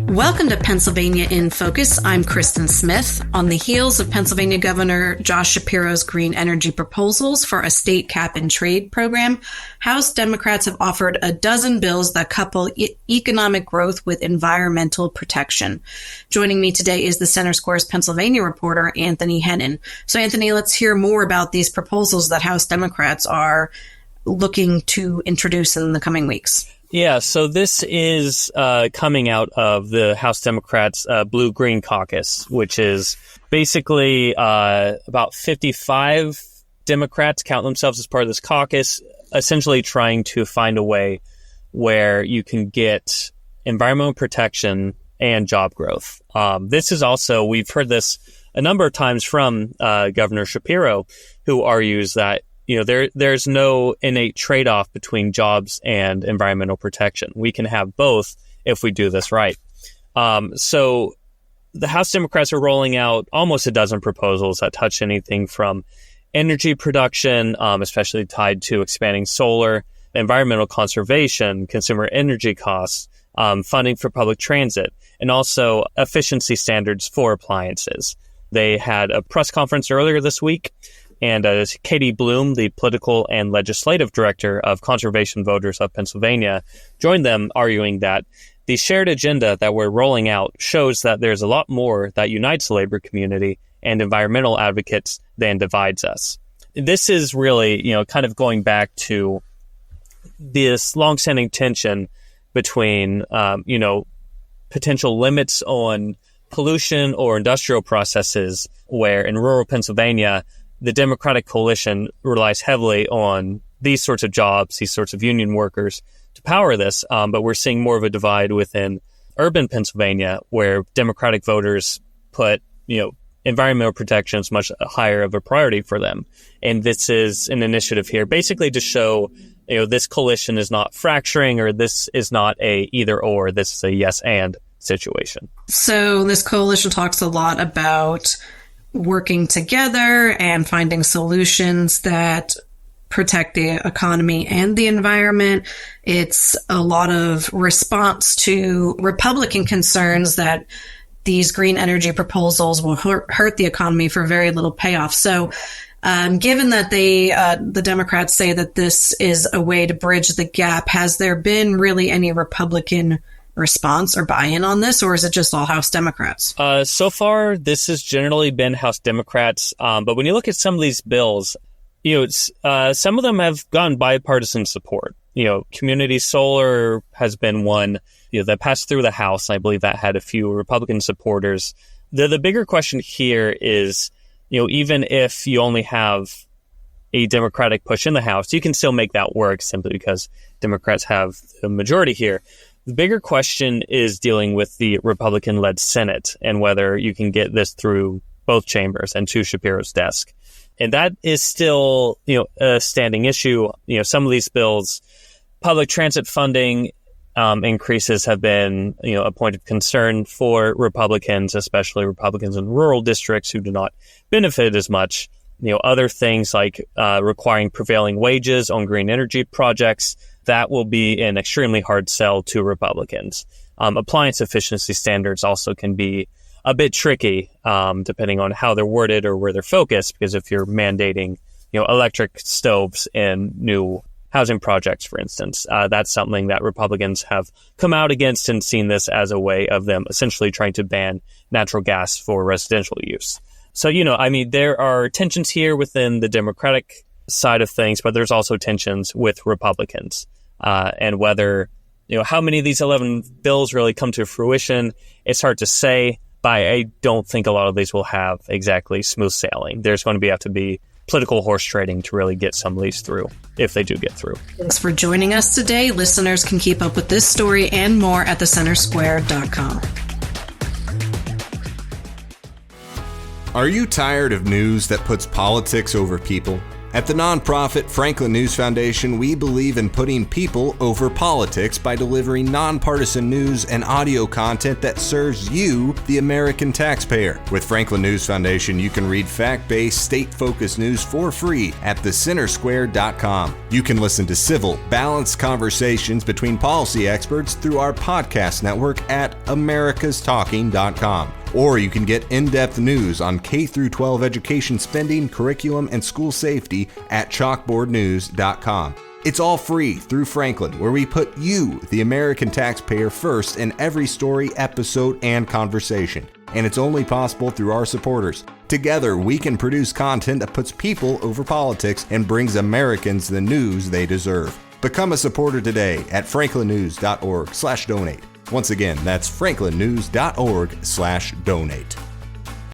Welcome to Pennsylvania in Focus. I'm Kristen Smith. On the heels of Pennsylvania Governor Josh Shapiro's green energy proposals for a state cap and trade program, House Democrats have offered a dozen bills that couple economic growth with environmental protection. Joining me today is the Center Square's Pennsylvania reporter, Anthony Hennon. So, Anthony, let's hear more about these proposals that House Democrats are looking to introduce in the coming weeks. Yeah, so this is coming out of the House Democrats' Blue-Green Caucus, which is basically about 55 Democrats count themselves as part of this caucus, essentially trying to find a way where you can get environmental protection and job growth. This is also, we've heard this a number of times from Governor Shapiro, who argues that there's no innate trade-off between jobs and environmental protection. We can have both if we do this right. So the House Democrats are rolling out almost a dozen proposals that touch anything from energy production, especially tied to expanding solar, environmental conservation, consumer energy costs, funding for public transit, and also efficiency standards for appliances. They had a press conference earlier this week, and Katie Bloom, the political and legislative director of Conservation Voters of Pennsylvania, joined them, arguing that the shared agenda that we're rolling out shows that there's a lot more that unites the labor community and environmental advocates than divides us. This is really, kind of going back to this longstanding tension between, potential limits on pollution or industrial processes, where in rural Pennsylvania, the Democratic coalition relies heavily on these sorts of jobs, these sorts of union workers to power this. But we're seeing more of a divide within urban Pennsylvania, where Democratic voters put, environmental protection is much higher of a priority for them. And this is an initiative here basically to show, this coalition is not fracturing, or this is not a either or, this is a yes and situation. So this coalition talks a lot about working together and finding solutions that protect the economy and the environment. It's a lot of response to Republican concerns that these green energy proposals will hurt the economy for very little payoff. So given that the Democrats say that this is a way to bridge the gap, has there been really any Republican response or buy-in on this, or is it just all House Democrats? So far, this has generally been House Democrats. But when you look at some of these bills, some of them have gotten bipartisan support. Community solar has been one, that passed through the House. I believe that had a few Republican supporters. The bigger question here is, even if you only have a Democratic push in the House, you can still make that work simply because Democrats have the majority here. The bigger question is dealing with the Republican-led Senate and whether you can get this through both chambers and to Shapiro's desk. And that is still, a standing issue. Some of these bills, public transit funding increases have been, a point of concern for Republicans, especially Republicans in rural districts who do not benefit as much. Other things like requiring prevailing wages on green energy projects, that will be an extremely hard sell to Republicans. Appliance efficiency standards also can be a bit tricky, depending on how they're worded or where they're focused, because if you're mandating, electric stoves in new housing projects, for instance, that's something that Republicans have come out against and seen this as a way of them essentially trying to ban natural gas for residential use. So, there are tensions here within the Democratic side of things, but there's also tensions with Republicans. And whether, how many of these 11 bills really come to fruition, it's hard to say, but I don't think a lot of these will have exactly smooth sailing. There's going to have to be political horse trading to really get some of these through, if they do get through. Thanks for joining us today. Listeners can keep up with this story and more at thecentersquare.com. Are you tired of news that puts politics over people? At the nonprofit Franklin News Foundation, we believe in putting people over politics by delivering nonpartisan news and audio content that serves you, the American taxpayer. With Franklin News Foundation, you can read fact-based, state-focused news for free at thecentersquare.com. You can listen to civil, balanced conversations between policy experts through our podcast network at americastalking.com. Or you can get in-depth news on K-12 education spending, curriculum, and school safety at chalkboardnews.com. It's all free through Franklin, where we put you, the American taxpayer, first in every story, episode, and conversation. And it's only possible through our supporters. Together, we can produce content that puts people over politics and brings Americans the news they deserve. Become a supporter today at franklinnews.org/donate. Once again, that's franklinnews.org/donate.